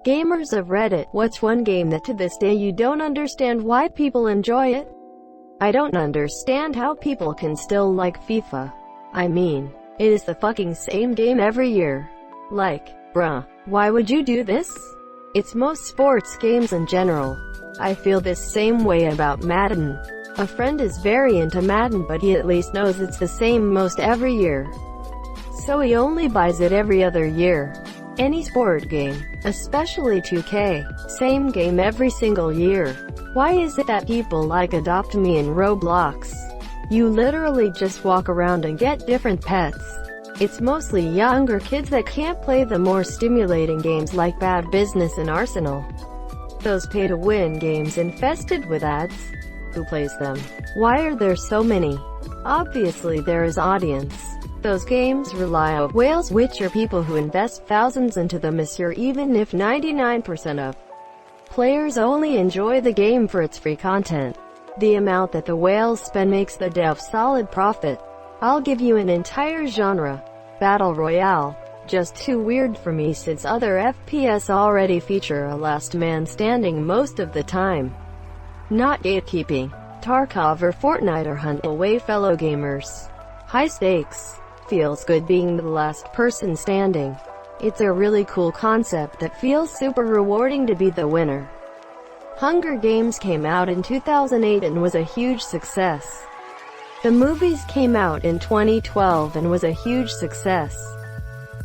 Gamers of Reddit, what's one game that to this day you don't understand why people enjoy it? I don't understand how people can still like FIFA. I mean, it is the fucking same game every year. Like, bruh, why would you do this? It's most sports games in general. I feel this same way about Madden. A friend is very into Madden, but he at least knows it's the same most every year. So he only buys it every other year. Any sport game, especially 2K, same game every single year. Why is it that people like Adopt Me in Roblox? You literally just walk around and get different pets. It's mostly younger kids that can't play the more stimulating games like Bad Business and Arsenal. Those pay-to-win games infested with ads. Who plays them? Why are there so many? Obviously there is audience. Those games rely on whales, which are people who invest thousands into them a year, even if 99% of players only enjoy the game for its free content. The amount that the whales spend makes the dev solid profit. I'll give you an entire genre. Battle Royale. Just too weird for me since other FPS already feature a last man standing most of the time. Not gatekeeping. Tarkov or Fortnite or hunt away fellow gamers. High stakes. Feels good being the last person standing. It's a really cool concept that feels super rewarding to be the winner. Hunger Games came out in 2008 and was a huge success. The movies came out in 2012 and was a huge success.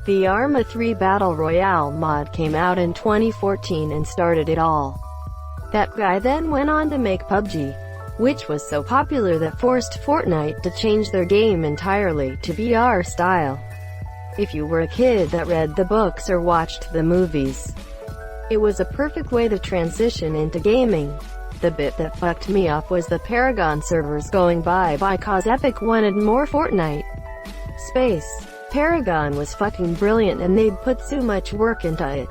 The Arma 3 Battle Royale mod came out in 2014 and started it all. That guy then went on to make PUBG, which was so popular that forced Fortnite to change their game entirely to VR style. If you were a kid that read the books or watched the movies, it was a perfect way to transition into gaming. The bit that fucked me up was the Paragon servers going bye-bye cause Epic wanted more Fortnite space. Paragon was fucking brilliant and they'd put so much work into it.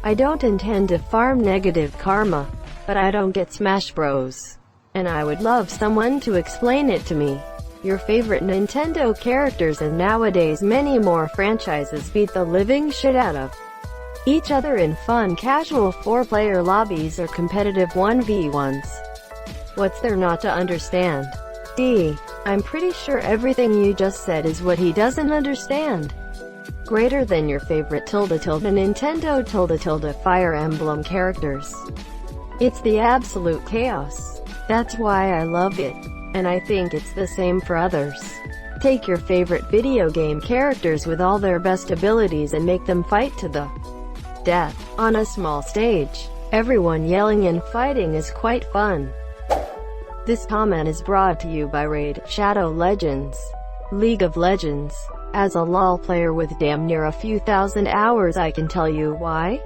I don't intend to farm negative karma, but I don't get Smash Bros. And I would love someone to explain it to me. Your favorite Nintendo characters, and nowadays many more franchises beat the living shit out of each other in fun casual 4-player lobbies or competitive 1v1s. What's there not to understand? I'm pretty sure everything you just said is what he doesn't understand. Greater than your favorite Nintendo Fire Emblem characters. It's the absolute chaos. That's why I love it. And I think it's the same for others. Take your favorite video game characters with all their best abilities and make them fight to the death. On a small stage, everyone yelling and fighting is quite fun. This comment is brought to you by Raid Shadow Legends. League of Legends. As a LoL player with damn near a few thousand hours, I can tell you why.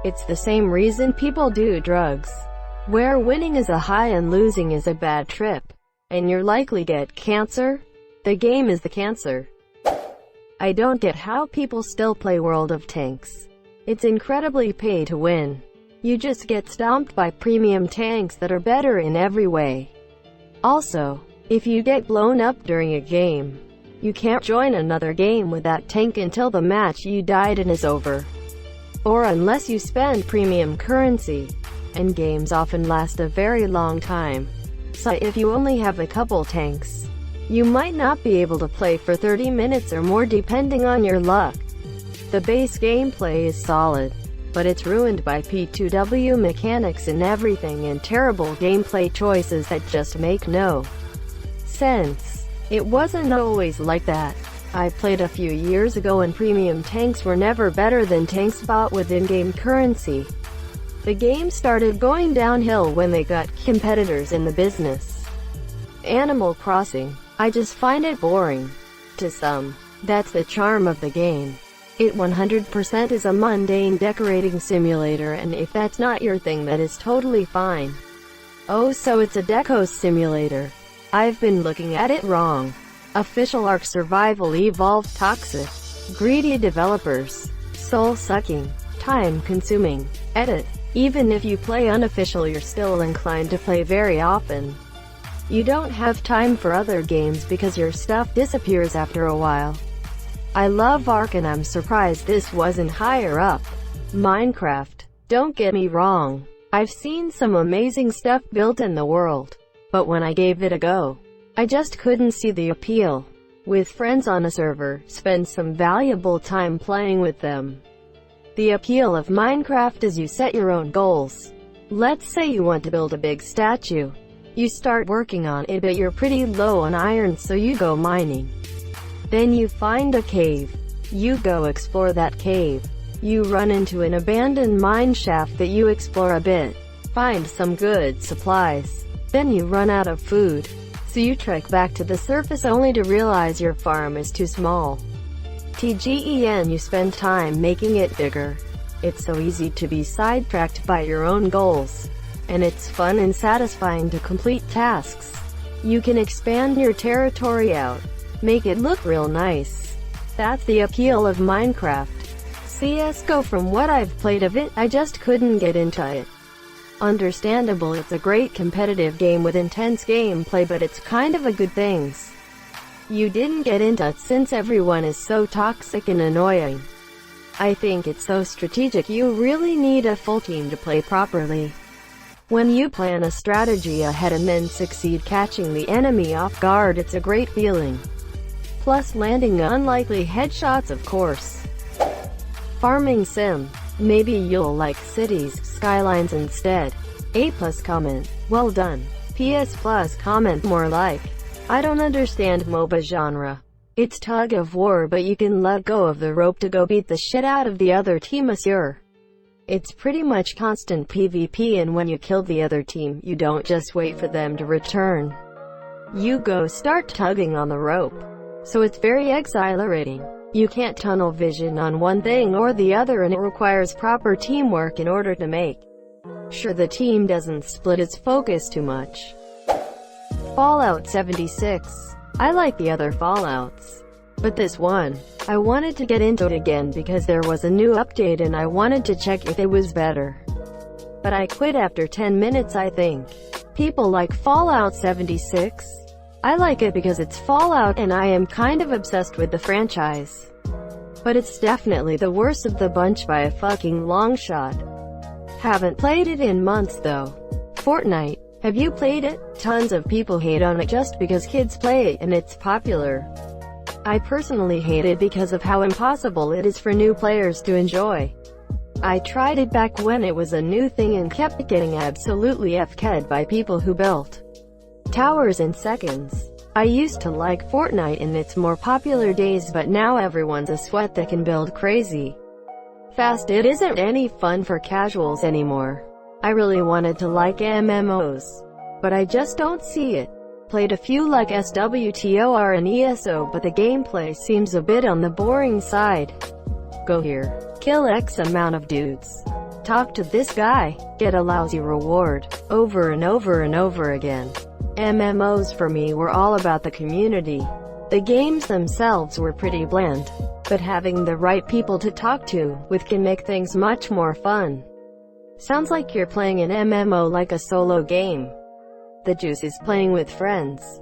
It's the same reason people do drugs, where winning is a high and losing is a bad trip, and you're likely get cancer. The game is the cancer. I don't get how people still play World of Tanks. It's incredibly pay to win. You just get stomped by premium tanks that are better in every way. Also, if you get blown up during a game, you can't join another game with that tank until the match you died in is over. Or unless you spend premium currency. And games often last a very long time. So if you only have a couple tanks, you might not be able to play for 30 minutes or more depending on your luck. The base gameplay is solid, but it's ruined by P2W mechanics and everything and terrible gameplay choices that just make no sense. It wasn't always like that. I played a few years ago and premium tanks were never better than tanks bought with in-game currency. The game started going downhill when they got competitors in the business. Animal Crossing. I just find it boring. To some, that's the charm of the game. It 100% is a mundane decorating simulator, and if that's not your thing, that is totally fine. Oh, so it's a deco simulator. I've been looking at it wrong. Official Ark Survival Evolved toxic. Greedy developers. Soul-sucking. Time-consuming. Edit. Even if you play unofficial, you're still inclined to play very often. You don't have time for other games because your stuff disappears after a while. I love Ark and I'm surprised this wasn't higher up. Minecraft. Don't get me wrong. I've seen some amazing stuff built in the world. But when I gave it a go, I just couldn't see the appeal. With friends on a server, spend some valuable time playing with them. The appeal of Minecraft is you set your own goals. Let's say you want to build a big statue. You start working on it, but you're pretty low on iron, so you go mining. Then you find a cave. You go explore that cave. You run into an abandoned mine shaft that you explore a bit. Find some good supplies. Then you run out of food. So you trek back to the surface only to realize your farm is too small. TGEN, you spend time making it bigger. It's so easy to be sidetracked by your own goals. And it's fun and satisfying to complete tasks. You can expand your territory out. Make it look real nice. That's the appeal of Minecraft. CSGO, from what I've played of it, I just couldn't get into it. Understandable, it's a great competitive game with intense gameplay, but it's kind of a good thing you didn't get into it since everyone is so toxic and annoying. I think it's so strategic, you really need a full team to play properly. When you plan a strategy ahead and then succeed catching the enemy off guard, it's a great feeling. Plus landing unlikely headshots, of course. Farming sim. Maybe you'll like cities, skylines instead. A+ comment. Well done. PS+ comment more like. I don't understand MOBA genre. It's tug of war, but you can let go of the rope to go beat the shit out of the other team, monsieur. It's pretty much constant PvP, and when you kill the other team, you don't just wait for them to return. You go start tugging on the rope. So it's very exhilarating. You can't tunnel vision on one thing or the other, and it requires proper teamwork in order to make sure the team doesn't split its focus too much. Fallout 76. I like the other Fallouts, but this one, I wanted to get into it again because there was a new update and I wanted to check if it was better. But I quit after 10 minutes, I think. People like Fallout 76. I like it because it's Fallout and I am kind of obsessed with the franchise. But it's definitely the worst of the bunch by a fucking long shot. Haven't played it in months though. Fortnite. Have you played it? Tons of people hate on it just because kids play it and it's popular. I personally hate it because of how impossible it is for new players to enjoy. I tried it back when it was a new thing and kept getting absolutely FK'd by people who built towers in seconds. I used to like Fortnite in its more popular days, but now everyone's a sweat that can build crazy fast. It isn't any fun for casuals anymore. I really wanted to like MMOs, but I just don't see it. Played a few like SWTOR and ESO, but the gameplay seems a bit on the boring side. Go here, kill X amount of dudes, talk to this guy, get a lousy reward, over and over and over again. MMOs for me were all about the community. The games themselves were pretty bland, but having the right people to talk to with can make things much more fun. Sounds like you're playing an MMO like a solo game. The juice is playing with friends.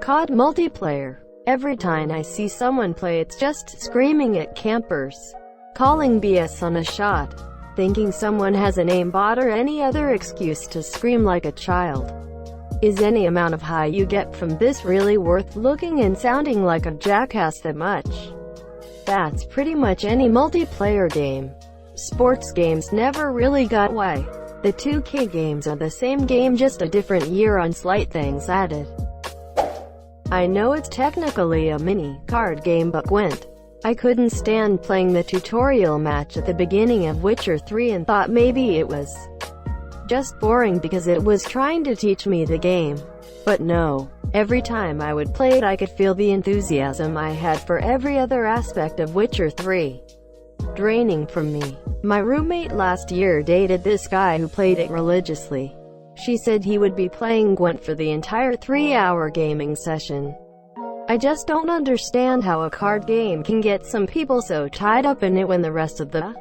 COD multiplayer. Every time I see someone play, it's just screaming at campers, calling BS on a shot, thinking someone has an aimbot or any other excuse to scream like a child. Is any amount of high you get from this really worth looking and sounding like a jackass that much? That's pretty much any multiplayer game. Sports games never really got why. The 2K games are the same game, just a different year on slight things added. I know it's technically a mini card game, but Gwent. I couldn't stand playing the tutorial match at the beginning of Witcher 3 and thought maybe it was just boring because it was trying to teach me the game. But no. Every time I would play it, I could feel the enthusiasm I had for every other aspect of Witcher 3 draining from me. My roommate last year dated this guy who played it religiously. She said he would be playing Gwent for the entire 3-hour gaming session. I just don't understand how a card game can get some people so tied up in it when the rest of the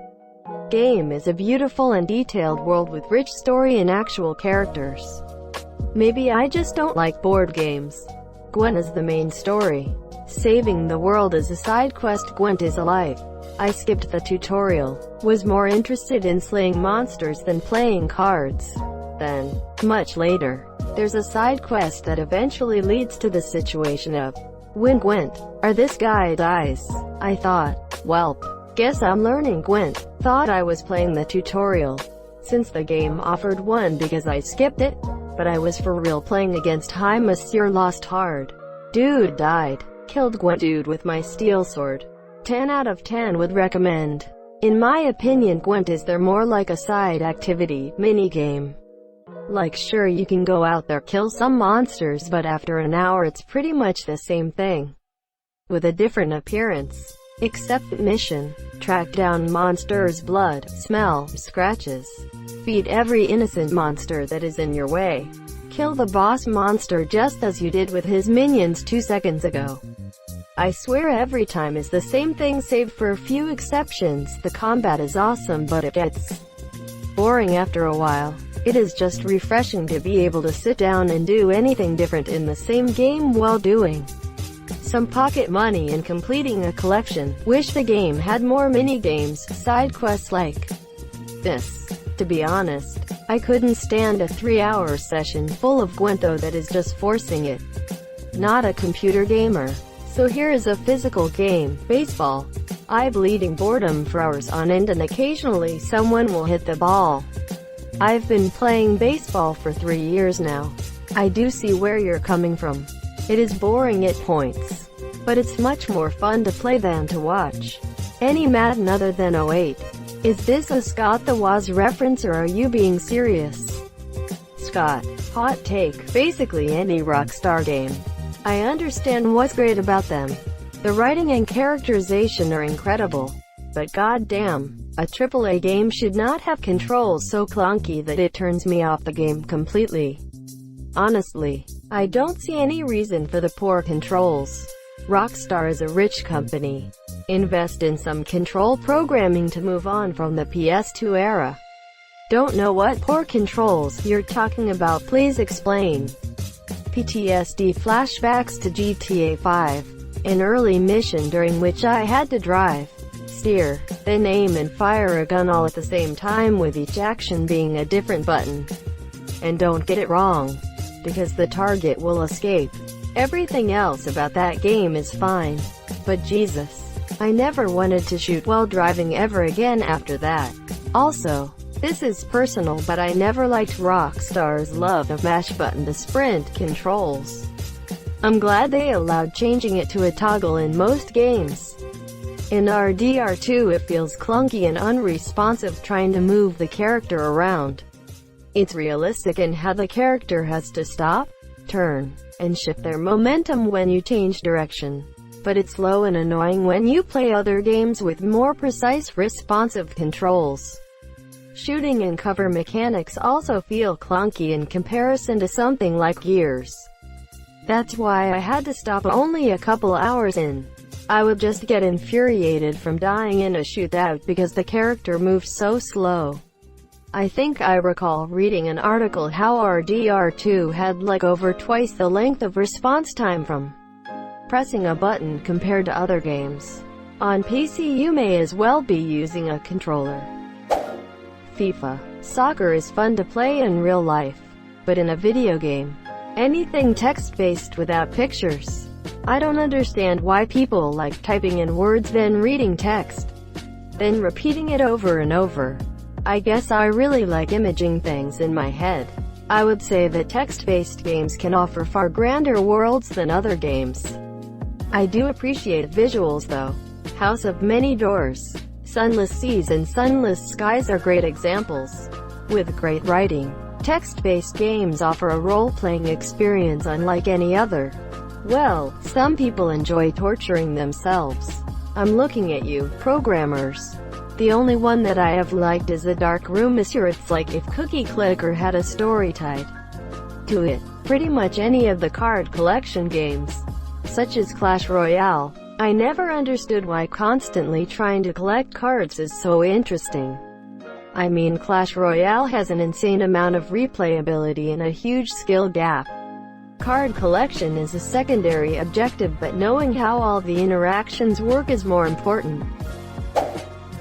game is a beautiful and detailed world with rich story and actual characters. Maybe I just don't like board games. Gwent is the main story. Saving the world is a side quest. Gwent is a life. I skipped the tutorial, was more interested in slaying monsters than playing cards. Then, much later, there's a side quest that eventually leads to the situation of Win Gwent, or this guy dies. I thought, welp, guess I'm learning Gwent. Thought I was playing the tutorial, since the game offered one because I skipped it, but I was for real playing against High Monsieur Lost Hard. Dude died. Killed Gwent dude with my steel sword. 10 out of 10 would recommend. In my opinion, Gwent is there more like a side activity, mini-game. Like sure you can go out there kill some monsters, but after an hour it's pretty much the same thing, with a different appearance. Except mission. Track down monsters' blood, smell, scratches. Feed every innocent monster that is in your way. Kill the boss monster just as you did with his minions 2 seconds ago. I swear every time is the same thing save for a few exceptions. The combat is awesome but it gets boring after a while. It is just refreshing to be able to sit down and do anything different in the same game while doing some pocket money and completing a collection. Wish the game had more mini-games, side quests like this. To be honest, I couldn't stand a 3-hour session full of Gwent though. That is just forcing it. Not a computer gamer. So here is a physical game, baseball. I bleeding boredom for hours on end and occasionally someone will hit the ball. I've been playing baseball for 3 years now. I do see where you're coming from. It is boring at points, but it's much more fun to play than to watch. Any Madden other than '08. Is this a Scott the Woz reference or are you being serious? Scott. Hot take. Basically any Rockstar game. I understand what's great about them. The writing and characterization are incredible. But goddamn, a AAA game should not have controls so clunky that it turns me off the game completely. Honestly, I don't see any reason for the poor controls. Rockstar is a rich company. Invest in some control programming to move on from the PS2 era. Don't know what poor controls you're talking about, please explain. PTSD flashbacks to GTA 5. An early mission during which I had to drive, steer, then aim and fire a gun all at the same time with each action being a different button. And don't get it wrong, because the target will escape. Everything else about that game is fine. But Jesus, I never wanted to shoot while driving ever again after that. Also, this is personal but I never liked Rockstar's love of mash button to sprint controls. I'm glad they allowed changing it to a toggle in most games. In RDR2 it feels clunky and unresponsive trying to move the character around. It's realistic in how the character has to stop, turn, and shift their momentum when you change direction. But it's slow and annoying when you play other games with more precise, responsive controls. Shooting and cover mechanics also feel clunky in comparison to something like Gears. That's why I had to stop only a couple hours in. I would just get infuriated from dying in a shootout because the character moves so slow. I think I recall reading an article how RDR2 had like over twice the length of response time from pressing a button compared to other games. On PC you may as well be using a controller. FIFA. Soccer is fun to play in real life, but in a video game, anything text-based without pictures. I don't understand why people like typing in words then reading text, then repeating it over and over. I guess I really like imaging things in my head. I would say that text-based games can offer far grander worlds than other games. I do appreciate visuals though. House of Many Doors, Sunless Seas and Sunless Skies are great examples. With great writing, text-based games offer a role-playing experience unlike any other. Well, some people enjoy torturing themselves. I'm looking at you, programmers. The only one that I have liked is The Dark Room Monsieur. It's like if Cookie Clicker had a story tied to it. Pretty much any of the card collection games, such as Clash Royale. I never understood why constantly trying to collect cards is so interesting. I mean, Clash Royale has an insane amount of replayability and a huge skill gap. Card collection is a secondary objective, but knowing how all the interactions work is more important.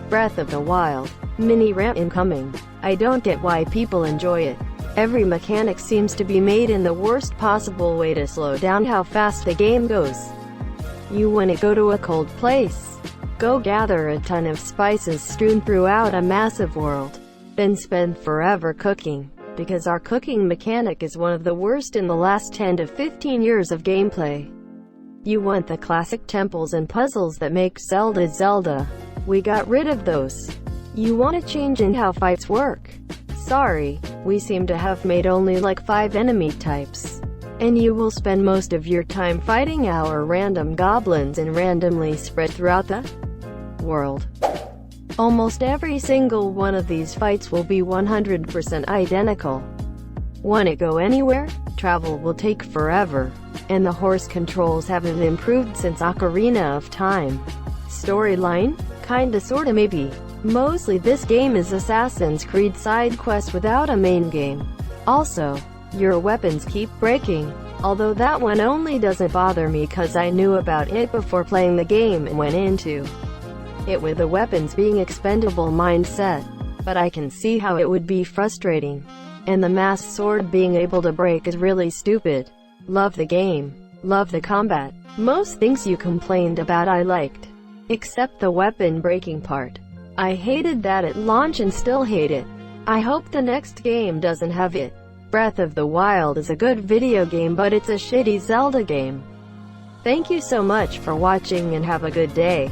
Breath of the Wild. Mini rant incoming. I don't get why people enjoy it. Every mechanic seems to be made in the worst possible way to slow down how fast the game goes. You want to go to a cold place? Go gather a ton of spices strewn throughout a massive world. Then spend forever cooking. Because our cooking mechanic is one of the worst in the last 10 to 15 years of gameplay. You want the classic temples and puzzles that make Zelda Zelda. We got rid of those. You want a change in how fights work? Sorry, we seem to have made only like 5 enemy types. And you will spend most of your time fighting our random goblins and randomly spread throughout the world. Almost every single one of these fights will be 100% identical. Want to go anywhere? Travel will take forever. And the horse controls haven't improved since Ocarina of Time. Storyline? Kinda sorta maybe. Mostly this game is Assassin's Creed side quest without a main game. Also, your weapons keep breaking. Although that one only doesn't bother me cause I knew about it before playing the game and went into it with the weapons being expendable mindset. But I can see how it would be frustrating. And the mass sword being able to break is really stupid. Love the game. Love the combat. Most things you complained about I liked. Except the weapon breaking part. I hated that at launch and still hate it. I hope the next game doesn't have it. Breath of the Wild is a good video game but it's a shitty Zelda game. Thank you so much for watching and have a good day.